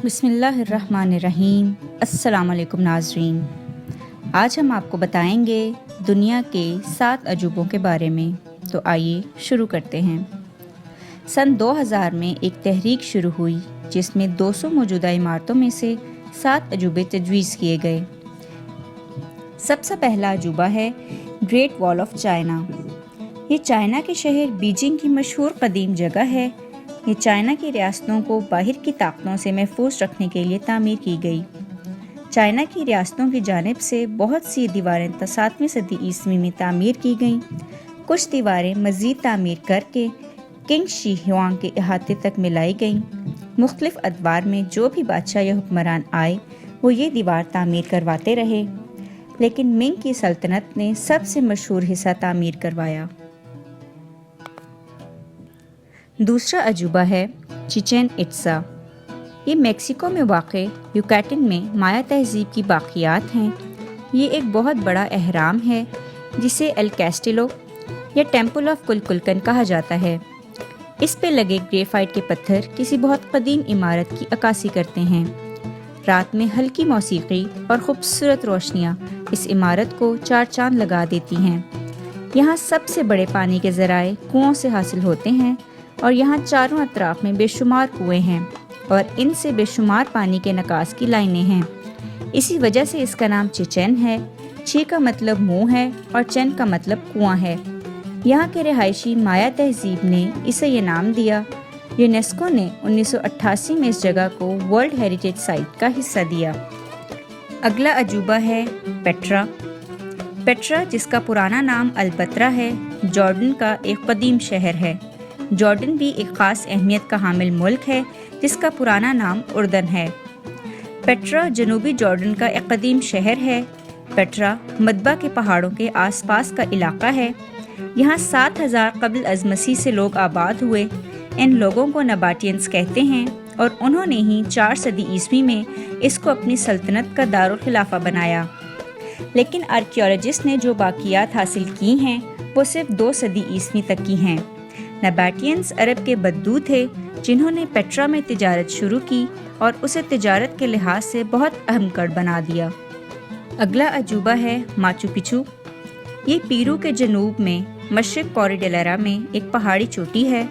بسم اللہ الرحمن الرحیم۔ السلام علیکم ناظرین، آج ہم آپ کو بتائیں گے دنیا کے 7 عجوبوں کے بارے میں۔ تو آئیے شروع کرتے ہیں۔ سن 2000 میں ایک تحریک شروع ہوئی جس میں 200 موجودہ عمارتوں میں سے 7 عجوبے تجویز کیے گئے۔ سب سے پہلا عجوبہ ہے گریٹ وال آف چائنا۔ یہ چائنا کے شہر بیجنگ کی مشہور قدیم جگہ ہے۔ یہ چائنا کی ریاستوں کو باہر کی طاقتوں سے محفوظ رکھنے کے لیے تعمیر کی گئی۔ چائنا کی ریاستوں کی جانب سے بہت سی دیواریں 7ویں صدی عیسوی میں تعمیر کی گئیں۔ کچھ دیواریں مزید تعمیر کر کے کنگ شی ہیونگ کے احاطے تک ملائی گئیں۔ مختلف ادوار میں جو بھی بادشاہ یا حکمران آئے وہ یہ دیوار تعمیر کرواتے رہے، لیکن منگ کی سلطنت نے سب سے مشہور حصہ تعمیر کروایا۔ دوسرا عجوبہ ہے چچین اٹزا۔ یہ میکسیکو میں واقع یوکیٹن میں مایا تہذیب کی باقیات ہیں۔ یہ ایک بہت بڑا اہرام ہے جسے ایل کیسٹیلو یا ٹیمپل آف کلکلکن کہا جاتا ہے۔ اس پہ لگے گریفائٹ کے پتھر کسی بہت قدیم عمارت کی عکاسی کرتے ہیں۔ رات میں ہلکی موسیقی اور خوبصورت روشنیاں اس عمارت کو 4 چاند لگا دیتی ہیں۔ یہاں سب سے بڑے پانی کے ذرائع کنوؤں سے حاصل ہوتے ہیں اور یہاں چاروں اطراف میں بے شمار کنویں ہیں اور ان سے بے شمار پانی کے نکاس کی لائنیں ہیں۔ اسی وجہ سے اس کا نام چچین ہے۔ چی کا مطلب منہ ہے اور چین کا مطلب کنواں ہے۔ یہاں کے رہائشی مایا تہذیب نے اسے یہ نام دیا۔ یونیسکو نے 1988 میں اس جگہ کو ورلڈ ہیریٹیج سائٹ کا حصہ دیا۔ اگلا عجوبہ ہے پیٹرا۔ پیٹرا، جس کا پرانا نام البترا ہے، جارڈن کا ایک قدیم شہر ہے۔ جارڈن بھی ایک خاص اہمیت کا حامل ملک ہے جس کا پرانا نام اردن ہے۔ پیٹرا جنوبی جارڈن کا ایک قدیم شہر ہے۔ پیٹرا مدبا کے پہاڑوں کے آس پاس کا علاقہ ہے۔ یہاں 7000 قبل از مسیح سے لوگ آباد ہوئے۔ ان لوگوں کو نباٹینز کہتے ہیں اور انہوں نے ہی 4 صدی عیسوی میں اس کو اپنی سلطنت کا دارالخلافہ بنایا۔ لیکن آرکیالوجسٹ نے جو باقیات حاصل کی ہیں وہ صرف 2 صدی عیسوی تک کی ہیں۔ نباٹینز عرب کے بدو تھے جنہوں نے پیٹرا میں تجارت شروع کی اور اسے تجارت کے لحاظ سے بہت اہم گڑھ بنا دیا۔ اگلا عجوبہ ہے ماچو پچو۔ یہ پیرو کے جنوب میں مشرق کوریڈیلرا میں ایک پہاڑی چوٹی ہے۔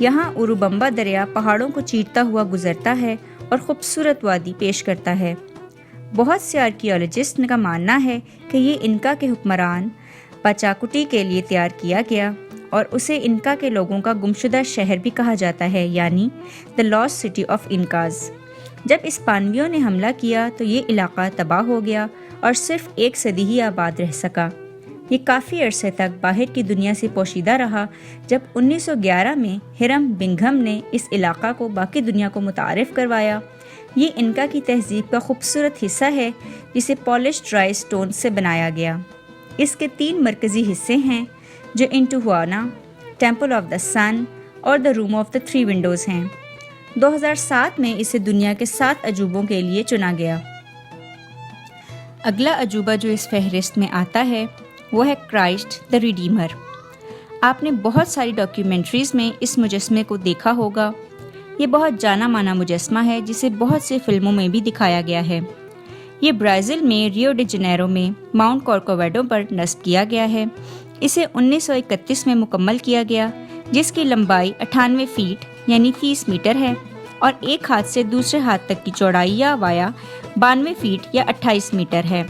یہاں اوروبمبا دریا پہاڑوں کو چیرتا ہوا گزرتا ہے اور خوبصورت وادی پیش کرتا ہے۔ بہت سے آرکیالوجسٹ کا ماننا ہے کہ یہ انکا کے حکمران پاچاکوٹی کے لیے تیار کیا گیا اور اسے انکا کے لوگوں کا گمشدہ شہر بھی کہا جاتا ہے، یعنی دی لاسٹ سٹی آف انکاز۔ جب اسپانویوں نے حملہ کیا تو یہ علاقہ تباہ ہو گیا اور صرف 1 صدی ہی آباد رہ سکا۔ یہ کافی عرصے تک باہر کی دنیا سے پوشیدہ رہا۔ جب 1911 میں ہرم بنگھم نے اس علاقہ کو باقی دنیا کو متعارف کروایا۔ یہ انکا کی تہذیب کا خوبصورت حصہ ہے جسے پالش ڈرائی سٹون سے بنایا گیا۔ اس کے 3 مرکزی حصے ہیں جو انٹوہوانا، ٹیمپل آف دا سن اور دا روم آف دا 3 ونڈوز ہیں۔ 2007 میں اسے دنیا کے 7 عجوبوں کے لیے چنا گیا۔ اگلا عجوبہ جو اس فہرست میں آتا ہے وہ ہے کرائسٹ دا ریڈیمر۔ آپ نے بہت ساری ڈاکیومنٹریز میں اس مجسمے کو دیکھا ہوگا۔ یہ بہت جانا مانا مجسمہ ہے جسے بہت سے فلموں میں بھی دکھایا گیا ہے۔ یہ برازیل میں ریو ڈی جنیرو میں ماؤنٹ کورکوواڈو پر نصب کیا گیا ہے۔ اسے 1931 میں مکمل کیا گیا، جس کی لمبائی 98 فیٹ یعنی 30 میٹر ہے اور ایک ہاتھ سے دوسرے ہاتھ تک کی چوڑائی یا وایا 92 فیٹ یا 28 میٹر ہے۔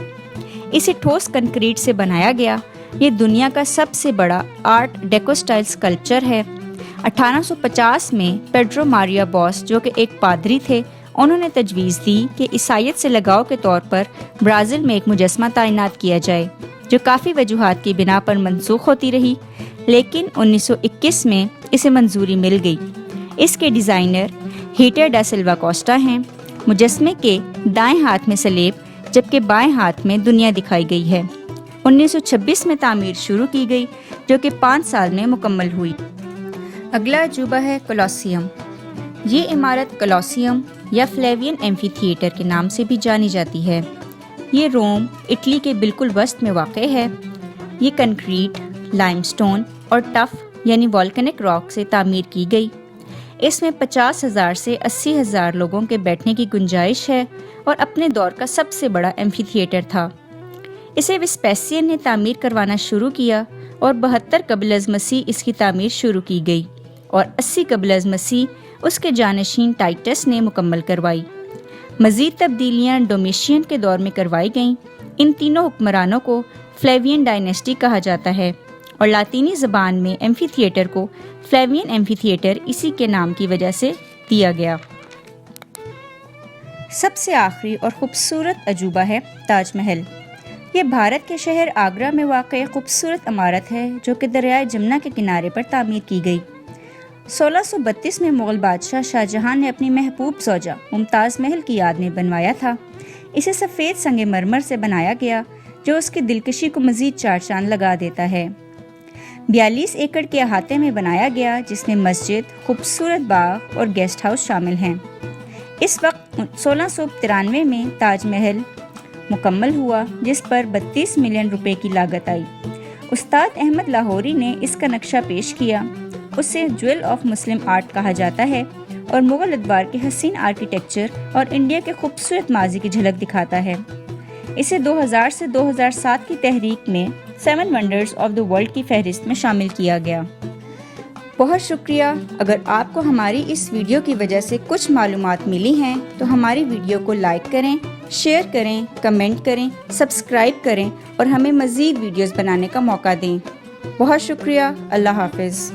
اسے ٹھوس کنکریٹ سے بنایا گیا۔ یہ دنیا کا سب سے بڑا آرٹ ڈیکو سٹائل اسکلپچر ہے۔ 1850 میں پیڈرو ماریا بوس، جو کہ ایک پادری تھے، انہوں نے تجویز دی کہ عیسائیت سے لگاؤ کے طور پر برازیل میں ایک مجسمہ تعینات کیا جائے، جو کافی وجوہات کی بنا پر منسوخ ہوتی رہی، لیکن 1921 میں اسے منظوری مل گئی۔ اس کے ڈیزائنر ہیٹر ڈا سلوا کوسٹا ہیں۔ مجسمے کے دائیں ہاتھ میں سلیب جبکہ بائیں ہاتھ میں دنیا دکھائی گئی ہے۔ 1926 میں تعمیر شروع کی گئی جو کہ 5 سال میں مکمل ہوئی۔ اگلا عجوبہ ہے کولوسیوم۔ یہ عمارت کولوسیوم یا فلیوین ایمفی تھیٹر کے نام سے بھی جانی جاتی ہے۔ یہ روم، اٹلی کے بالکل وسط میں واقع ہے۔ یہ کنکریٹ، لائم سٹون اور ٹف یعنی والکنک راک سے تعمیر کی گئی۔ اس میں 50,000 سے 80,000 لوگوں کے بیٹھنے کی گنجائش ہے اور اپنے دور کا سب سے بڑا ایمفی تھیٹر تھا۔ اسے ویسپیسین نے تعمیر کروانا شروع کیا اور 72 قبل از مسیح اس کی تعمیر شروع کی گئی اور 80 قبل از مسیح اس کے جانشین ٹائٹس نے مکمل کروائی۔ مزید تبدیلیاں ڈومیشین کے دور میں کروائی گئیں۔ ان تینوں حکمرانوں کو فلیوین ڈائنیسٹی کہا جاتا ہے اور لاطینی زبان میں ایمفی تھیٹر کو فلیوین ایمفی تھیٹر اسی کے نام کی وجہ سے دیا گیا۔ سب سے آخری اور خوبصورت عجوبہ ہے تاج محل۔ یہ بھارت کے شہر آگرہ میں واقع خوبصورت عمارت ہے جو کہ دریائے جمنا کے کنارے پر تعمیر کی گئی۔ 1632 میں مغل بادشاہ شاہ جہاں نے اپنی محبوب زوجہ ممتاز محل کی یاد میں بنوایا تھا۔ اسے سفید سنگ مرمر سے بنایا گیا جو اس کی دلکشی کو مزید چار چاند لگا دیتا ہے۔ 42 ایکڑ کے احاطے میں بنایا گیا جس میں مسجد، خوبصورت باغ اور گیسٹ ہاؤس شامل ہیں۔ اس وقت 1693 میں تاج محل مکمل ہوا جس پر 32 ملین روپے کی لاگت آئی۔ استاد احمد لاہوری نے اس کا نقشہ پیش کیا۔ اسے جویل آف مسلم آرٹ کہا جاتا ہے اور مغل ادوار کے حسین آرکیٹیکچر اور انڈیا کے خوبصورت ماضی کی جھلک دکھاتا ہے۔ اسے 2000 سے 2007 کی تحریک میں 7 ونڈرز آف دا ورلڈ کی فہرست میں شامل کیا گیا۔ بہت شکریہ۔ اگر آپ کو ہماری اس ویڈیو کی وجہ سے کچھ معلومات ملی ہیں تو ہماری ویڈیو کو لائک کریں، شیئر کریں، کمنٹ کریں، سبسکرائب کریں اور ہمیں مزید ویڈیوز بنانے کا موقع دیں۔ بہت شکریہ۔ اللہ حافظ۔